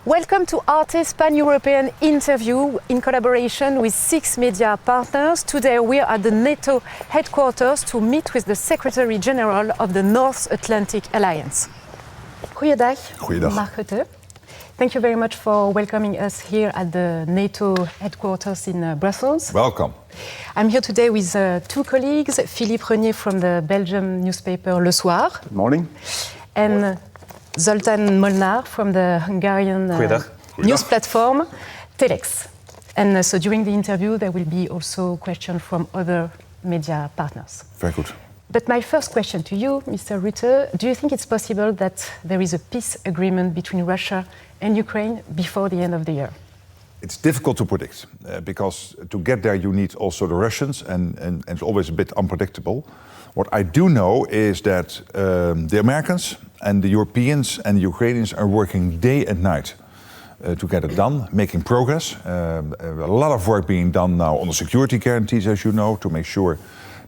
Welcome to ARTE's Pan-European interview in collaboration with 6 media partners. Today we are at the NATO headquarters to meet with the Secretary General of the North Atlantic Alliance. Goeiedag, Mark Rutte. Thank you very much for welcoming us here at the NATO headquarters in Brussels. Welcome. I'm here today with 2 colleagues, Philippe Renier from the Belgian newspaper Le Soir. Good morning. And Zoltán Molnár from the Hungarian news platform Telex. And so during the interview there will be also questions from other media partners. Very good. But my first question to you, Mr. Rutte, do you think it's possible that there is a peace agreement between Russia and Ukraine before the end of the year? It's difficult to predict because to get there you need also the Russians and it's always a bit unpredictable. What I do know is that the Americans and the Europeans and the Ukrainians are working day and night to get it done, making progress. A lot of work being done now on the security guarantees, as you know, to make sure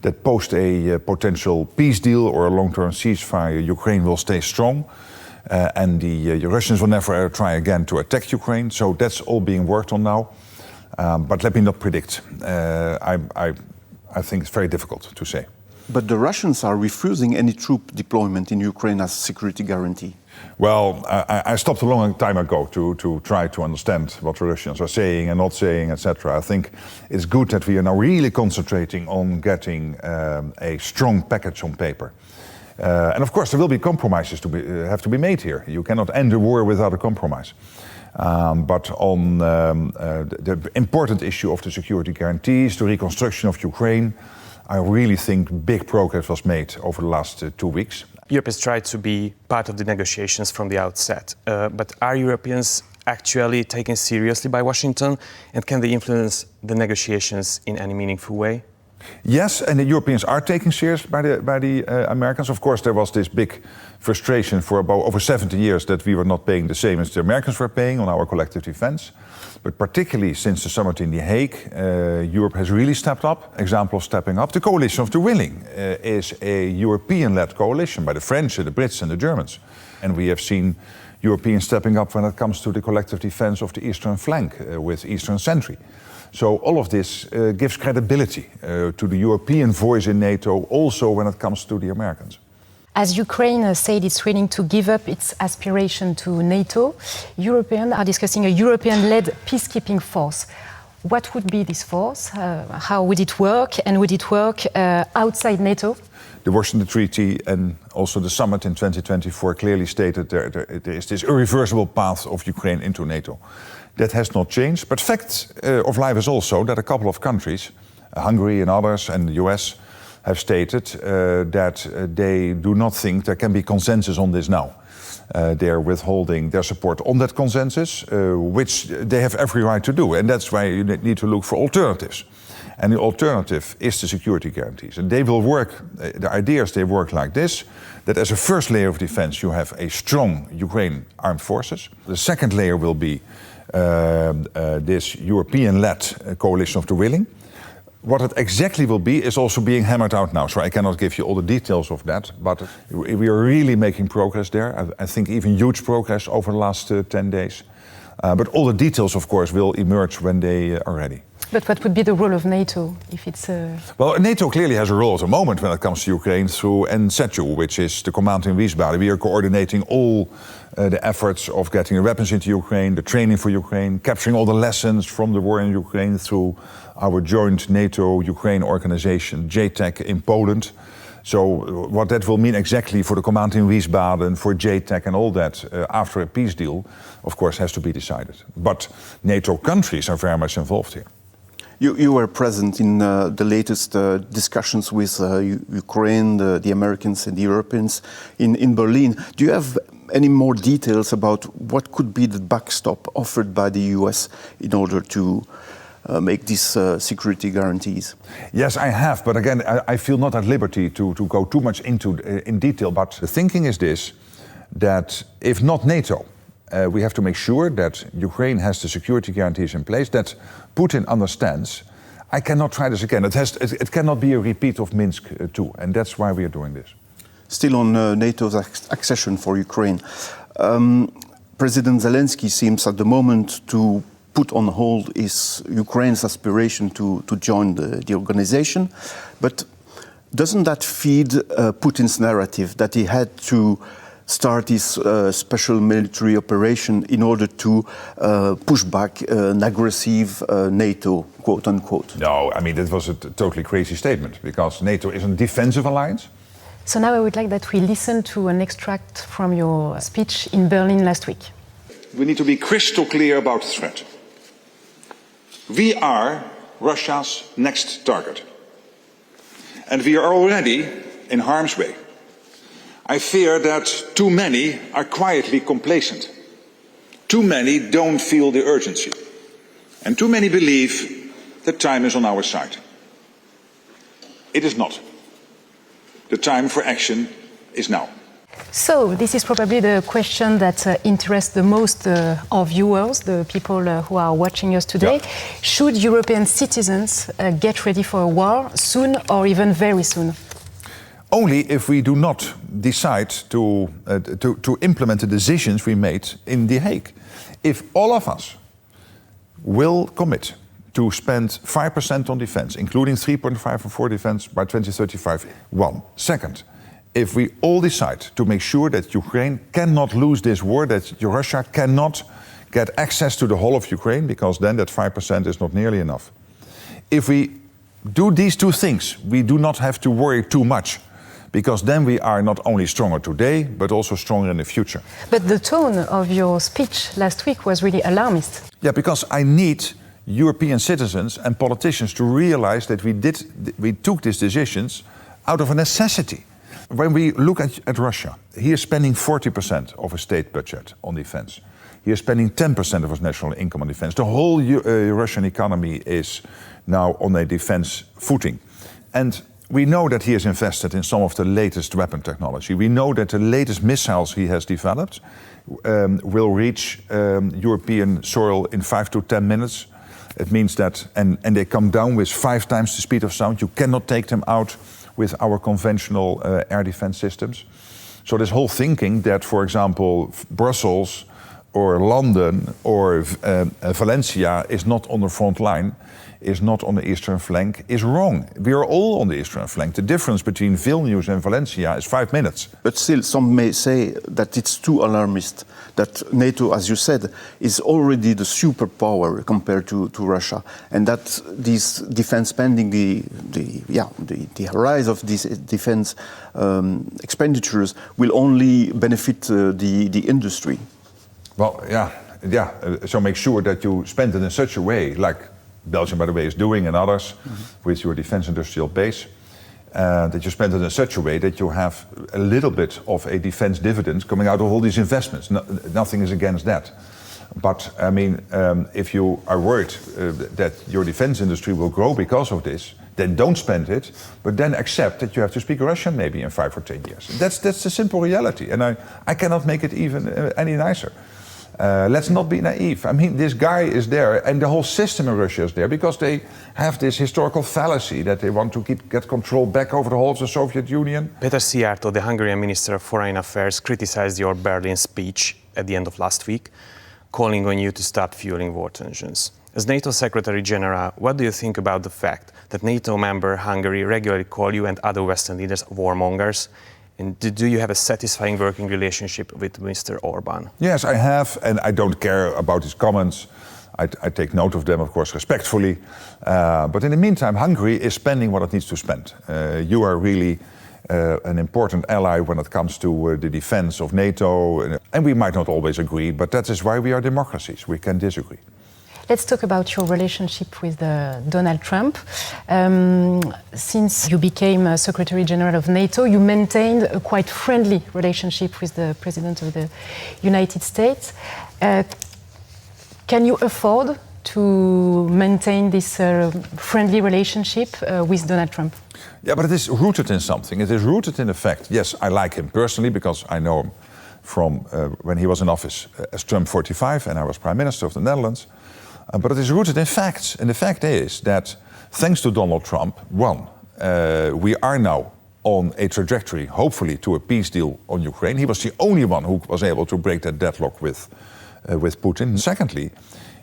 that post a potential peace deal or a long-term ceasefire, Ukraine will stay strong. And the Russians will never try again to attack Ukraine. So that's all being worked on now. But let me not predict. I think it's very difficult to say. But the Russians are refusing any troop deployment in Ukraine as security guarantee. Well, I stopped a long time ago to try to understand what the Russians are saying and not saying, etc. I think it's good that we are now really concentrating on getting a strong package on paper. And of course, there will be compromises have to be made here. You cannot end a war without a compromise. But on the important issue of the security guarantees, the reconstruction of Ukraine, I really think big progress was made over the last 2 weeks. Europe has tried to be part of the negotiations from the outset. But are Europeans actually taken seriously by Washington? And can they influence the negotiations in any meaningful way? Yes, and the Europeans are taken seriously by the Americans. Of course, there was this big frustration for about over 70 years that we were not paying the same as the Americans were paying on our collective defense. But particularly since the summit in The Hague, Europe has really stepped up. Example of stepping up. The coalition of the willing is a European-led coalition by the French, the Brits and the Germans. And we have seen Europeans stepping up when it comes to the collective defense of the eastern flank with Eastern Sentry. So all of this gives credibility to the European voice in NATO, also when it comes to the Americans. As Ukraine said it's willing to give up its aspiration to NATO, Europeans are discussing a European-led peacekeeping force. What would be this force? How would it work? And would it work outside NATO? The Washington Treaty and also the summit in 2024 clearly stated there is this irreversible path of Ukraine into NATO. That has not changed, but fact of life is also that a couple of countries, Hungary and others and the US, have stated that they do not think there can be consensus on this now. They are withholding their support on that consensus, which they have every right to do. And that's why you need to look for alternatives. And the alternative is the security guarantees. And they will work, the ideas they work like this, that as a first layer of defense you have a strong Ukraine armed forces. The second layer will be this European-led coalition of the willing. What it exactly will be is also being hammered out now, so I cannot give you all the details of that, but we are really making progress there. I think even huge progress over the last 10 days. But all the details, of course, will emerge when they are ready. But what would be the role of NATO if it's Well, NATO clearly has a role at the moment when it comes to Ukraine through NSETU, which is the command in Wiesbaden. We are coordinating all the efforts of getting the weapons into Ukraine, the training for Ukraine, capturing all the lessons from the war in Ukraine through our joint NATO-Ukraine organization, JTAC in Poland. So what that will mean exactly for the command in Wiesbaden, for JTAC and all that after a peace deal, of course, has to be decided. But NATO countries are very much involved here. You were present in the latest discussions with Ukraine, the Americans and the Europeans in Berlin. Do you have any more details about what could be the backstop offered by the US in order to make these security guarantees? Yes, I have, but again, I feel not at liberty to go too much into in detail. But the thinking is this, that if not NATO, we have to make sure that Ukraine has the security guarantees in place, that Putin understands, I cannot try this again. It cannot be a repeat of Minsk II, and that's why we are doing this. Still on NATO's accession for Ukraine. President Zelensky seems at the moment to put on hold Ukraine's aspiration to join the organization. But doesn't that feed Putin's narrative that he had to start his special military operation in order to push back an aggressive NATO, quote unquote? No, I mean, that was a totally crazy statement, because NATO is a defensive alliance. So now I would like that we listen to an extract from your speech in Berlin last week. We need to be crystal clear about the threat. We are Russia's next target. And we are already in harm's way. I fear that too many are quietly complacent. Too many don't feel the urgency. And too many believe that time is on our side. It is not. The time for action is now. So this is probably the question that interests the most of viewers, the people who are watching us today. Yeah. Should European citizens get ready for a war soon or even very soon? Only if we do not decide to implement the decisions we made in The Hague. If all of us will commit to spend 5% on defense, including 3.5 for defense by 2035, one. Second, if we all decide to make sure that Ukraine cannot lose this war, that Russia cannot get access to the whole of Ukraine, because then that 5% is not nearly enough. If we do these two things, we do not have to worry too much, because then we are not only stronger today, but also stronger in the future. But the tone of your speech last week was really alarmist. Yeah, because I need European citizens and politicians to realize that we took these decisions out of a necessity. When we look at Russia, he is spending 40% of his state budget on defense. He is spending 10% of his national income on defense. The whole Russian economy is now on a defense footing. And we know that he has invested in some of the latest weapon technology. We know that the latest missiles he has developed will reach European soil in 5 to 10 minutes. It means that, and they come down with 5 times the speed of sound. You cannot take them out with our conventional air defense systems. So this whole thinking that, for example, Brussels or London or Valencia is not on the front line, is not on the eastern flank, is wrong. We are all on the eastern flank. The difference between Vilnius and Valencia is 5 minutes. But still, some may say that it's too alarmist, that NATO, as you said, is already the superpower compared to Russia, and that these defense spending, the rise of these defense expenditures will only benefit the industry. Well, so make sure that you spend it in such a way, like Belgium, by the way, is doing, and others, with your defense industrial base, that you spend it in such a way that you have a little bit of a defense dividend coming out of all these investments. Nothing is against that. But, I mean, if you are worried that your defense industry will grow because of this, then don't spend it, but then accept that you have to speak Russian maybe in 5 or 10 years. That's the simple reality, and I cannot make it even any nicer. Let's not be naive. I mean, this guy is there, and the whole system in Russia is there because they have this historical fallacy that they want to get control back over the whole of the Soviet Union. Péter Szijjártó, the Hungarian Minister of Foreign Affairs, criticized your Berlin speech at the end of last week, calling on you to stop fueling war tensions. As NATO Secretary General, what do you think about the fact that NATO member Hungary regularly call you and other Western leaders warmongers? And do you have a satisfying working relationship with Mr. Orbán? Yes, I have, and I don't care about his comments. I take note of them, of course, respectfully. But in the meantime, Hungary is spending what it needs to spend. You are really an important ally when it comes to the defense of NATO. And we might not always agree, but that is why we are democracies. We can disagree. Let's talk about your relationship with Donald Trump. Since you became Secretary General of NATO, you maintained a quite friendly relationship with the President of the United States. Can you afford to maintain this friendly relationship with Donald Trump? Yeah, but it is rooted in something. It is rooted in the fact, yes, I like him personally because I know him from when he was in office as Trump 45 and I was Prime Minister of the Netherlands. But it is rooted in facts. And the fact is that thanks to Donald Trump, we are now on a trajectory, hopefully, to a peace deal on Ukraine. He was the only one who was able to break that deadlock with Putin. Secondly,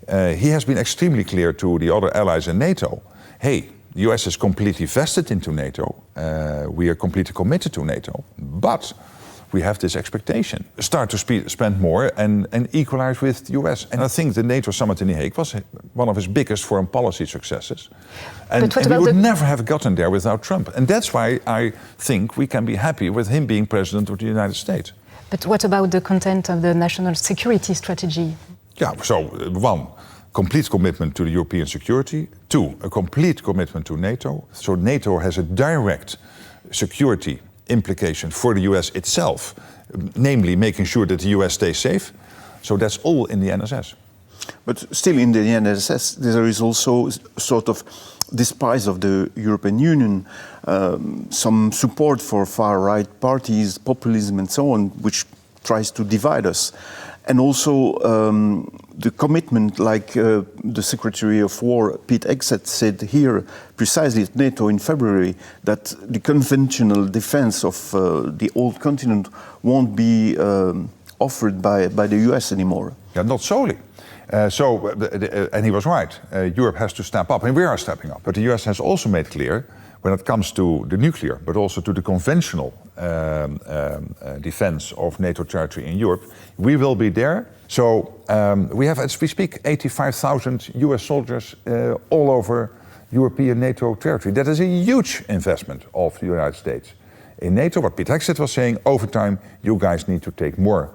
he has been extremely clear to the other allies in NATO, hey, the US is completely vested into NATO, we are completely committed to NATO, but we have this expectation. Start to spend more and equalize with the US. And I think the NATO summit in The Hague was one of his biggest foreign policy successes. And we would never have gotten there without Trump. And that's why I think we can be happy with him being president of the United States. But what about the content of the national security strategy? Yeah, so one, complete commitment to the European security. Two, a complete commitment to NATO. So NATO has a direct security implication for the US itself, namely making sure that the US stays safe. So that's all in the NSS. But still in the NSS, there is also sort of, despite of the European Union, some support for far-right parties, populism and so on, which tries to divide us. And also the commitment, like the Secretary of War, Pete Hegseth, said here precisely at NATO in February, that the conventional defense of the old continent won't be offered by the US anymore. Yeah, not solely. And he was right. Europe has to step up, and we are stepping up. But the US has also made clear, when it comes to the nuclear, but also to the conventional defense of NATO territory in Europe, we will be there. So we have, as we speak, 85,000 US soldiers all over European NATO territory. That is a huge investment of the United States in NATO. What Pete Hegseth was saying, over time, you guys need to take more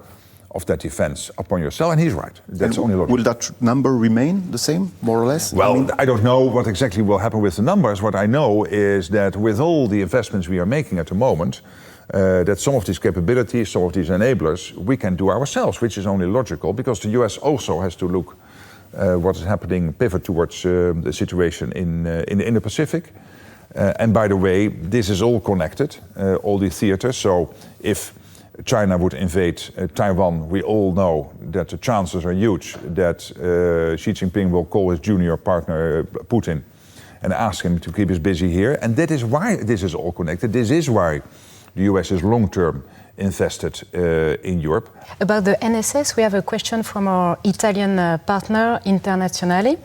of that defense upon yourself, and he's right. That's only logical. Will that number remain the same, more or less? Well, I don't know what exactly will happen with the numbers. What I know is that with all the investments we are making at the moment, that some of these capabilities, some of these enablers, we can do ourselves, which is only logical, because the US also has to look what is happening, pivot towards the situation in the Pacific. And by the way, this is all connected, all these theaters. So if China would invade Taiwan, we all know that the chances are huge that Xi Jinping will call his junior partner Putin and ask him to keep us busy here. And that is why this is all connected. This is why the US is long-term invested in Europe. About the NSS, we have a question from our Italian partner, Internazionale.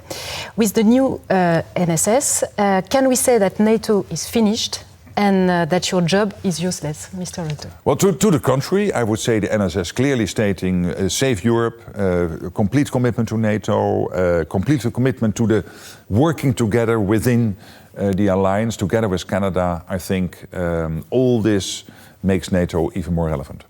With the new NSS, can we say that NATO is finished and that your job is useless, Mr. Rutte? Well, to the contrary, I would say the NSS clearly stating save Europe, complete commitment to NATO, complete commitment to the working together within the alliance, together with Canada. I think all this makes NATO even more relevant.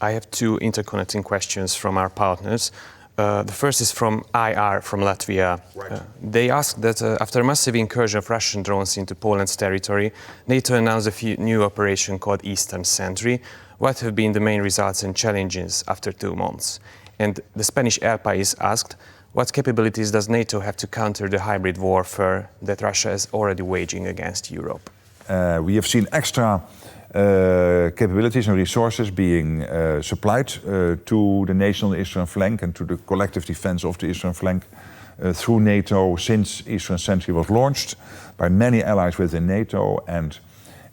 I have two interconnecting questions from our partners. The first is from IR from Latvia. Right. They asked that after a massive incursion of Russian drones into Poland's territory, NATO announced a new operation called Eastern Sentry. What have been the main results and challenges after 2 months? And the Spanish ELPA is asked, what capabilities does NATO have to counter the hybrid warfare that Russia is already waging against Europe? We have seen extra capabilities and resources being supplied to the national eastern flank and to the collective defense of the eastern flank through NATO since Eastern Sentry was launched by many allies within NATO. And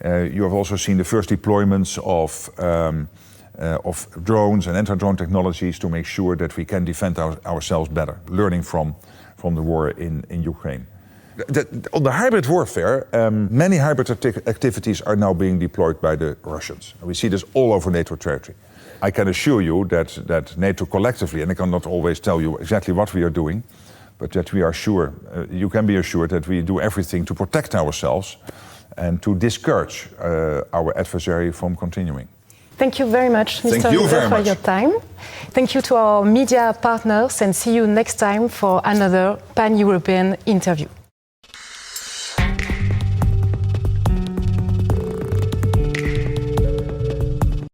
you have also seen the first deployments of drones and anti-drone technologies to make sure that we can defend ourselves better, learning from the war in Ukraine. On the hybrid warfare, many hybrid activities are now being deployed by the Russians. We see this all over NATO territory. I can assure you that NATO collectively, and I cannot always tell you exactly what we are doing, but that we are sure, you can be assured that we do everything to protect ourselves and to discourage our adversary from continuing. Thank you very much, Mr. Rutte, for your time. Thank you to our media partners, and see you next time for another pan-European interview.